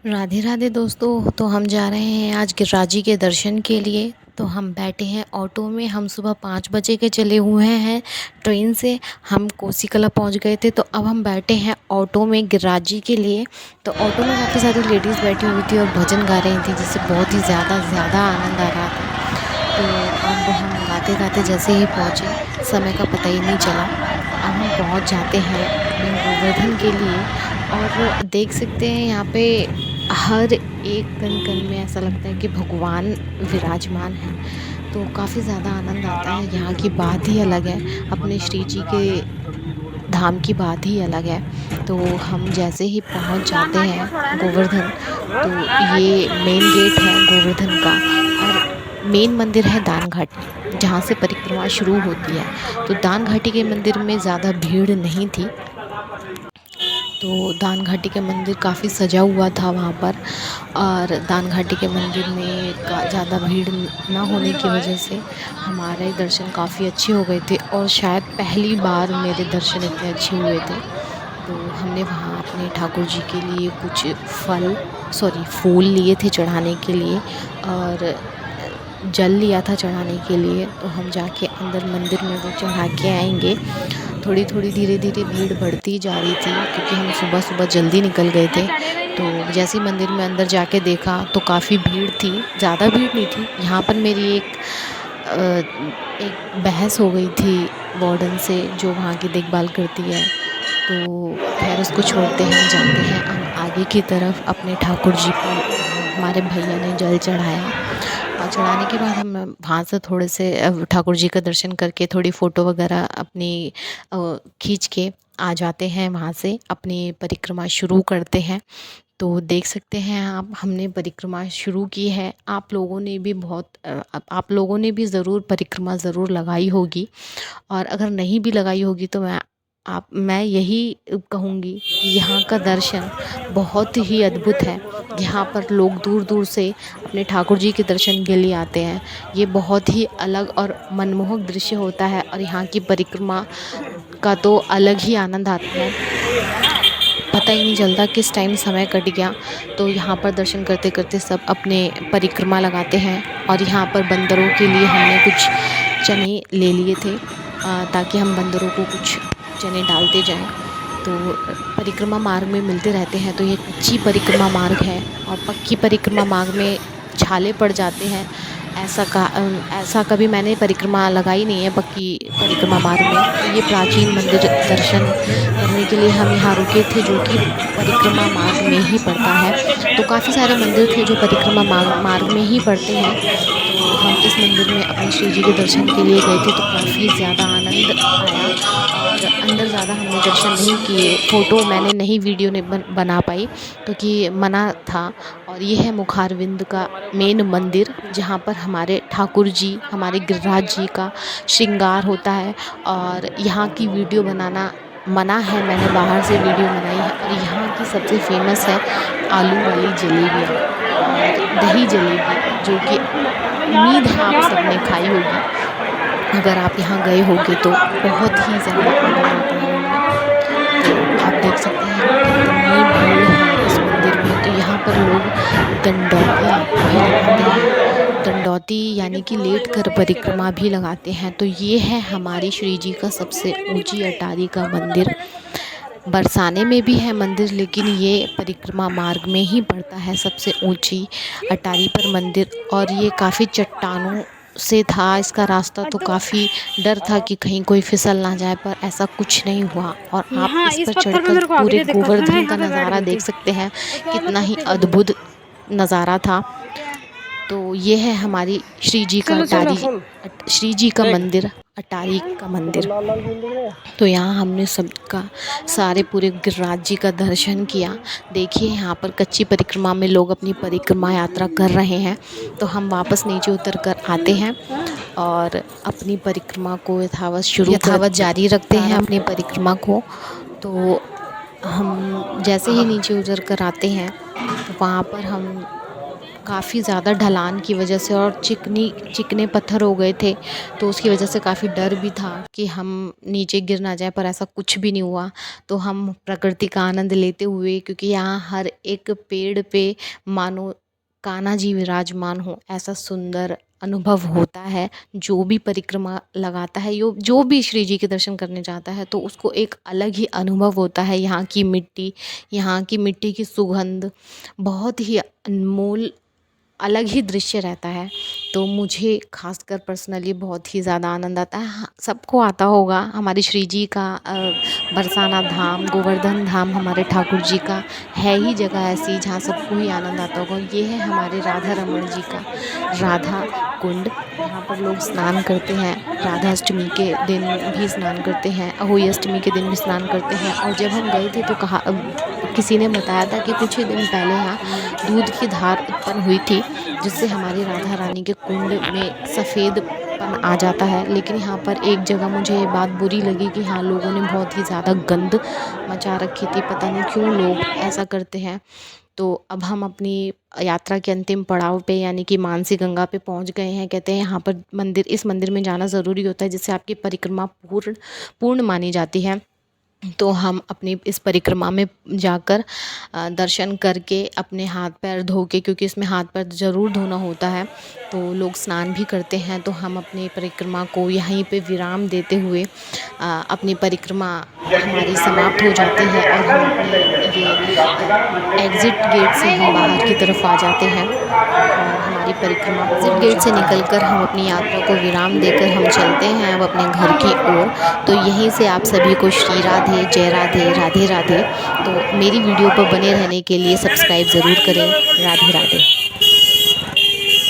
राधे राधे दोस्तों। तो हम जा रहे हैं आज गिरिराज जी के दर्शन के लिए। तो हम बैठे हैं ऑटो में। हम सुबह 5 बजे के चले हुए हैं ट्रेन से। हम कोसी कला पहुंच गए थे, तो अब हम बैठे हैं ऑटो में गिरिराज जी के लिए। तो ऑटो में काफ़ी सारी लेडीज़ बैठी हुई थी और भजन गा रही थी, जिससे बहुत ही ज़्यादा आनंद आ रहा था। तो अब हम गाते गाते जैसे ही पहुँचे, समय का पता ही नहीं चला। अब हम पहुँच जाते हैं अपने गोवर्धन के लिए। और देख सकते हैं यहाँ पे हर एक कण-कण में ऐसा लगता है कि भगवान विराजमान हैं। तो काफ़ी ज़्यादा आनंद आता है। यहाँ की बात ही अलग है, अपने श्री जी के धाम की बात ही अलग है। तो हम जैसे ही पहुँच जाते हैं गोवर्धन, तो ये मेन गेट है गोवर्धन का, और मेन मंदिर है दान घाटी, जहाँ से परिक्रमा शुरू होती है। तो दान घाटी के मंदिर में ज़्यादा भीड़ नहीं थी। तो दान घाटी के मंदिर काफ़ी सजा हुआ था वहाँ पर, और दान घाटी के मंदिर में ज़्यादा भीड़ ना होने की वजह से हमारे दर्शन काफ़ी अच्छे हो गए थे। और शायद पहली बार मेरे दर्शन इतने अच्छे हुए थे। तो हमने वहाँ अपने ठाकुर जी के लिए कुछ फूल लिए थे चढ़ाने के लिए, और जल लिया था चढ़ाने के लिए। तो हम जाके अंदर मंदिर में वो चढ़ा के आएंगे। थोड़ी थोड़ी धीरे धीरे भीड़ बढ़ती जा रही थी, क्योंकि हम सुबह सुबह जल्दी निकल गए थे। तो जैसे ही मंदिर में अंदर जाके देखा तो काफ़ी भीड़ थी, ज़्यादा भीड़ नहीं थी। यहाँ पर मेरी एक बहस हो गई थी वार्डन से, जो वहाँ की देखभाल करती है। तो खैर उसको छोड़ते हैं, जाते हैं हम आगे की तरफ। अपने ठाकुर जी पर हमारे भैया ने जल चढ़ाया, और चढ़ाने के बाद हम वहाँ से थोड़े से ठाकुर जी का दर्शन करके थोड़ी फ़ोटो वगैरह अपनी खींच के आ जाते हैं। वहाँ से अपनी परिक्रमा शुरू करते हैं। तो देख सकते हैं हमने परिक्रमा शुरू की है। आप लोगों ने भी ज़रूर परिक्रमा ज़रूर लगाई होगी, और अगर नहीं भी लगाई होगी तो मैं यही कहूँगी कि यहाँ का दर्शन बहुत ही अद्भुत है। यहाँ पर लोग दूर दूर से अपने ठाकुर जी के दर्शन के लिए आते हैं। ये बहुत ही अलग और मनमोहक दृश्य होता है, और यहाँ की परिक्रमा का तो अलग ही आनंद आता है। पता ही नहीं चलता किस टाइम समय कट गया। तो यहाँ पर दर्शन करते करते सब अपने परिक्रमा लगाते हैं। और यहाँ पर बंदरों के लिए हमने कुछ चने ले लिए थे, ताकि हम बंदरों को कुछ चने डालते जाएं। तो परिक्रमा मार्ग में मिलते रहते हैं। तो ये कच्ची परिक्रमा मार्ग है, और पक्की परिक्रमा मार्ग में छाले पड़ जाते हैं। ऐसा कभी मैंने परिक्रमा लगाई नहीं है पक्की परिक्रमा मार्ग में। तो ये प्राचीन मंदिर दर्शन करने के लिए हम यहाँ रुके थे, जो कि परिक्रमा मार्ग में ही पड़ता है। तो काफ़ी सारे मंदिर थे जो परिक्रमा मार्ग में ही पड़ते हैं। तो हम इस मंदिर में अपने श्री जी के दर्शन के लिए गए थे। तो काफ़ी ज़्यादा आनंद आया, और अंदर ज़्यादा हमने दर्शन नहीं किए। फ़ोटो मैंने नहीं, वीडियो नहीं बना पाई, क्योंकि मना था। और ये है मुखारविंद का मेन मंदिर, जहाँ पर हमारे ठाकुर जी, हमारे गिरिराज जी का श्रृंगार होता है। और यहाँ की वीडियो बनाना मना है, मैंने बाहर से वीडियो बनाई है। और यहाँ की सबसे फेमस है आलू वाली जलेबी और दही जलेबी, जो कि उम्मीद है आप सबने खाई होगी। अगर आप यहाँ गए होंगे तो बहुत ही ज़्यादा आनंद आता है उनमें। तो आप देख सकते हैं कितनी भीड़ है इस मंदिर में। तो यहाँ पर लोग दंडौती भी लगाते हैं। दंडौती यानी कि लेट कर परिक्रमा भी लगाते हैं। तो ये है हमारी श्री जी का सबसे ऊंची अटारी का मंदिर। बरसाने में भी है मंदिर, लेकिन ये परिक्रमा मार्ग में ही पड़ता है सबसे ऊंची अटारी पर मंदिर। और ये काफ़ी चट्टानों से था इसका रास्ता, तो काफ़ी डर था कि कहीं कोई फिसल ना जाए, पर ऐसा कुछ नहीं हुआ। और आप इस पर चढ़कर पूरे गोवर्धन का नज़ारा देख सकते हैं, कितना ही अद्भुत नज़ारा था। तो ये है हमारी श्री जी का श्री जी का मंदिर, अटारी का मंदिर। तो यहाँ हमने सबका सारे पूरे गिरिराज जी का दर्शन किया। देखिए यहाँ पर कच्ची परिक्रमा में लोग अपनी परिक्रमा यात्रा कर रहे हैं। तो हम वापस नीचे उतर कर आते हैं, और अपनी परिक्रमा को यथावत जारी रखते हैं अपनी परिक्रमा को। तो हम जैसे ही नीचे उतर कर आते हैं, तो वहाँ पर हम काफ़ी ज़्यादा ढलान की वजह से और चिकने पत्थर हो गए थे, तो उसकी वजह से काफ़ी डर भी था कि हम नीचे गिर ना जाएँ, पर ऐसा कुछ भी नहीं हुआ। तो हम प्रकृति का आनंद लेते हुए, क्योंकि यहाँ हर एक पेड़ पे मानो कान्हा जी विराजमान हों, ऐसा सुंदर अनुभव होता है। जो भी परिक्रमा लगाता है, जो भी श्री जी के दर्शन करने जाता है, तो उसको एक अलग ही अनुभव होता है। यहाँ की मिट्टी की सुगंध बहुत ही अनमोल अलग ही दृश्य रहता है। तो मुझे ख़ासकर पर्सनली बहुत ही ज़्यादा आनंद आता है। हाँ, सबको आता होगा। हमारे श्री जी का बरसाना धाम, गोवर्धन धाम हमारे ठाकुर जी का है ही जगह ऐसी जहाँ सबको ही आनंद आता होगा। ये है हमारे राधा रमण जी का राधा कुंड, जहाँ पर लोग स्नान करते हैं। राधा अष्टमी के दिन भी स्नान करते हैं, अहोई अष्टमी के दिन भी स्नान करते हैं। और जब हम गए थे तो किसी ने बताया था कि कुछ ही दिन पहले यहाँ दूध की धार उत्पन्न हुई थी, जिससे हमारी राधा रानी के कुंड में सफ़ेदपन आ जाता है। लेकिन यहाँ पर एक जगह मुझे ये बात बुरी लगी कि हाँ, लोगों ने बहुत ही ज़्यादा गंद मचा रखी थी। पता नहीं क्यों लोग ऐसा करते हैं। तो अब हम अपनी यात्रा के अंतिम पड़ाव पे यानी कि मानसी गंगा पे पहुंच गए हैं। कहते हैं यहाँ पर इस मंदिर में जाना ज़रूरी होता है, जिससे आपकी परिक्रमा पूर्ण मानी जाती है। तो हम अपनी इस परिक्रमा में जाकर दर्शन करके अपने हाथ पैर धो के, क्योंकि इसमें हाथ पैर ज़रूर धोना होता है, तो लोग स्नान भी करते हैं। तो हम अपनी परिक्रमा को यहीं पे विराम देते हुए अपनी परिक्रमा हमारी समाप्त हो जाती है और हम अपने ये एग्ज़िट गेट से हम बाहर की तरफ आ जाते हैं। और हमारी परिक्रमा एग्ज़िट गेट से निकलकर हम अपनी यात्रा को विराम देकर हम चलते हैं अब अपने घर की ओर। तो यहीं से आप सभी को श्री राधे, जय राधे, राधे राधे। तो मेरी वीडियो पर बने रहने के लिए सब्सक्राइब ज़रूर करें। राधे राधे।